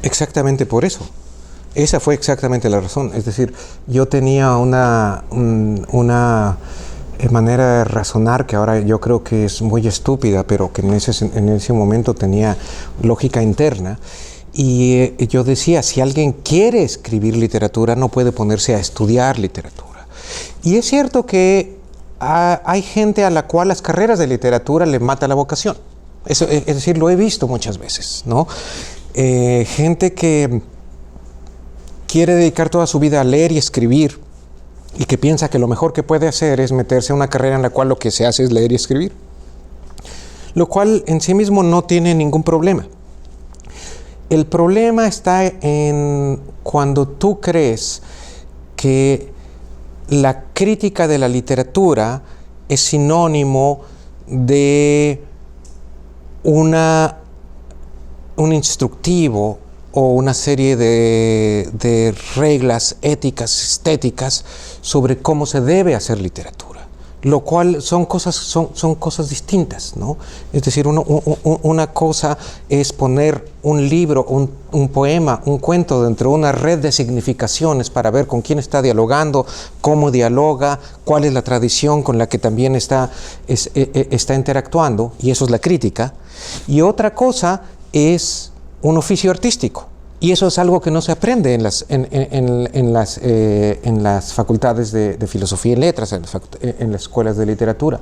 Exactamente por eso. Esa fue exactamente la razón. Es decir, yo tenía una manera de razonar que ahora yo creo que es muy estúpida, pero que en ese momento tenía lógica interna. Y yo decía, si alguien quiere escribir literatura, no puede ponerse a estudiar literatura. Y es cierto que hay gente a la cual las carreras de literatura le mata la vocación. Eso, es decir, lo he visto muchas veces, ¿no? Gente que quiere dedicar toda su vida a leer y escribir y que piensa que lo mejor que puede hacer es meterse a una carrera en la cual lo que se hace es leer y escribir. Lo cual en sí mismo no tiene ningún problema. El problema está en cuando tú crees que la crítica de la literatura es sinónimo de un instructivo o una serie de reglas éticas, estéticas sobre cómo se debe hacer literatura. Lo cual son cosas distintas, ¿no? Es decir, una cosa es poner un libro, un poema, un cuento dentro de una red de significaciones para ver con quién está dialogando, cómo dialoga, cuál es la tradición con la que también está interactuando, y eso es la crítica. Y otra cosa es un oficio artístico. Y eso es algo que no se aprende en las facultades de filosofía y letras, en las escuelas de literatura.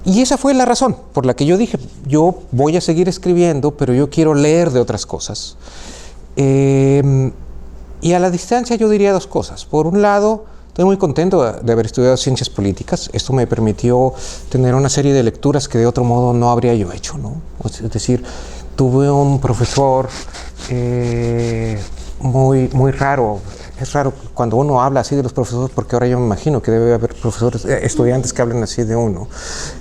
Y esa fue la razón por la que yo dije, yo voy a seguir escribiendo, pero yo quiero leer de otras cosas. Y a la distancia yo diría dos cosas. Por un lado, estoy muy contento de haber estudiado ciencias políticas. Esto me permitió tener una serie de lecturas que de otro modo no habría yo hecho, ¿no? Es decir, tuve un profesor muy raro. Es raro cuando uno habla así de los profesores, porque ahora yo me imagino que debe haber profesores, estudiantes que hablen así de uno,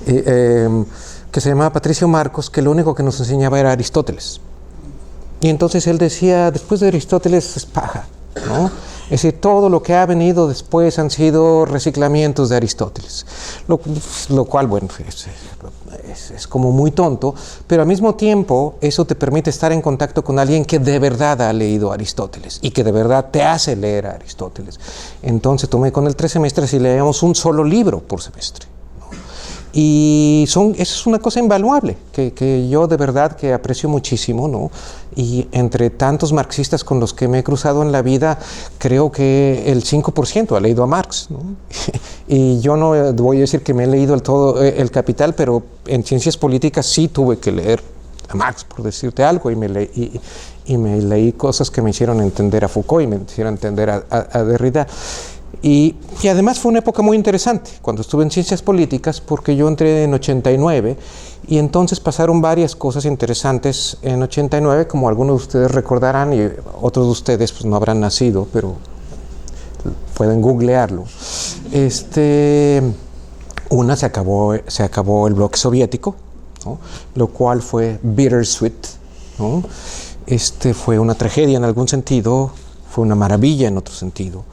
que se llamaba Patricio Marcos, que lo único que nos enseñaba era Aristóteles. Y entonces él decía, después de Aristóteles es paja, ¿no? Es decir, todo lo que ha venido después han sido reciclamientos de Aristóteles. Lo cual, bueno, es como muy tonto, pero al mismo tiempo eso te permite estar en contacto con alguien que de verdad ha leído a Aristóteles y que de verdad te hace leer a Aristóteles. Entonces tomé con él 3 semestres y leíamos un solo libro por semestre. Y eso es una cosa invaluable, que yo de verdad que aprecio muchísimo, ¿no? Y entre tantos marxistas con los que me he cruzado en la vida, creo que el 5% ha leído a Marx, ¿no? Y yo no voy a decir que me he leído todo el Capital, pero en ciencias políticas sí tuve que leer a Marx, por decirte algo, y me leí cosas que me hicieron entender a Foucault y me hicieron entender a Derrida. Y además fue una época muy interesante cuando estuve en ciencias políticas, porque yo entré en 89 y entonces pasaron varias cosas interesantes en 89, como algunos de ustedes recordarán y otros de ustedes pues no habrán nacido, pero pueden googlearlo. Una, se acabó el bloque soviético, ¿no? Lo cual fue bittersweet, ¿no? Fue una tragedia en algún sentido, fue una maravilla en otro sentido.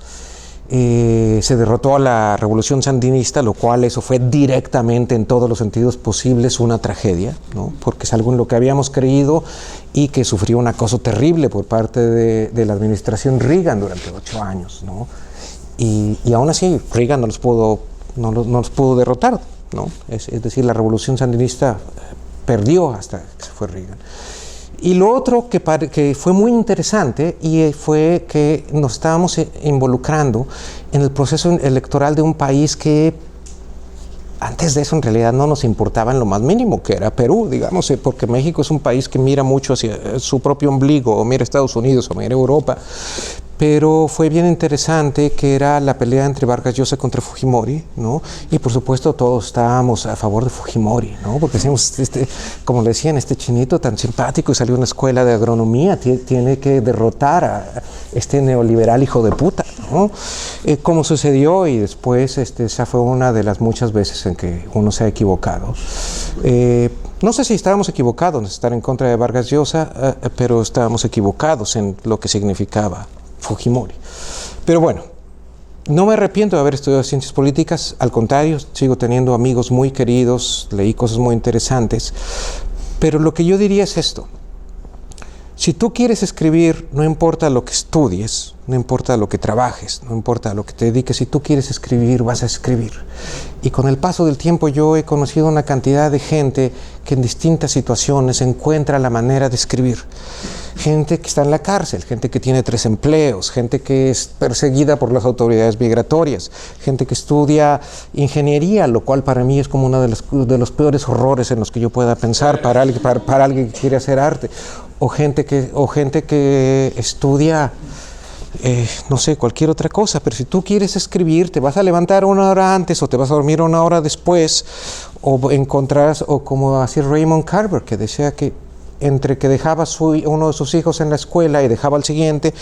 Se derrotó a la revolución sandinista, lo cual eso fue directamente en todos los sentidos posibles una tragedia, ¿no? Porque es algo en lo que habíamos creído y que sufrió un acoso terrible por parte de la administración Reagan durante 8 años, ¿no? Y aún así Reagan no los pudo derrotar, ¿no? Es decir, la revolución sandinista perdió hasta que se fue Reagan. Y lo otro que fue muy interesante fue que nos estábamos involucrando en el proceso electoral de un país que antes de eso en realidad no nos importaba en lo más mínimo, que era Perú, digamos, porque México es un país que mira mucho hacia su propio ombligo, o mira Estados Unidos, o mira Europa. Pero fue bien interesante que era la pelea entre Vargas Llosa contra Fujimori, ¿no? Y por supuesto todos estábamos a favor de Fujimori, ¿no? Porque decíamos, como le decían, este chinito tan simpático y salió de una escuela de agronomía, tiene que derrotar a este neoliberal hijo de puta, ¿no? Como sucedió, y después esa fue una de las muchas veces en que uno se ha equivocado. No sé si estábamos equivocados en estar en contra de Vargas Llosa, pero estábamos equivocados en lo que significaba Fujimori. Pero bueno, no me arrepiento de haber estudiado ciencias políticas, al contrario, sigo teniendo amigos muy queridos, leí cosas muy interesantes, pero lo que yo diría es esto: Si tú quieres escribir, no importa lo que estudies, no importa lo que trabajes, no importa lo que te dediques, si tú quieres escribir, vas a escribir. Y con el paso del tiempo yo he conocido una cantidad de gente que en distintas situaciones encuentra la manera de escribir. Gente que está en la cárcel, gente que tiene 3 empleos, gente que es perseguida por las autoridades migratorias, gente que estudia ingeniería, lo cual para mí es como uno de los peores horrores en los que yo pueda pensar para alguien que quiere hacer arte, o gente que estudia no sé, cualquier otra cosa. Pero si tú quieres escribir, te vas a levantar 1 hora antes o te vas a dormir 1 hora después, o como hacía Raymond Carver, que decía que entre que dejaba uno de sus hijos en la escuela y dejaba al siguiente,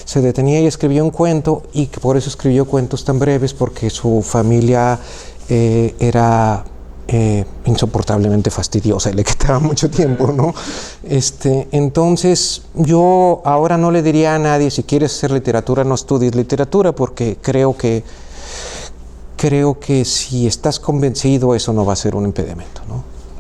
se detenía y escribía un cuento, y que por eso escribió cuentos tan breves, porque su familia era insoportablemente fastidiosa y le quitaba mucho tiempo, ¿no? Entonces, yo ahora no le diría a nadie, si quieres hacer literatura, no estudies literatura, porque creo que si estás convencido, eso no va a ser un impedimento, ¿no?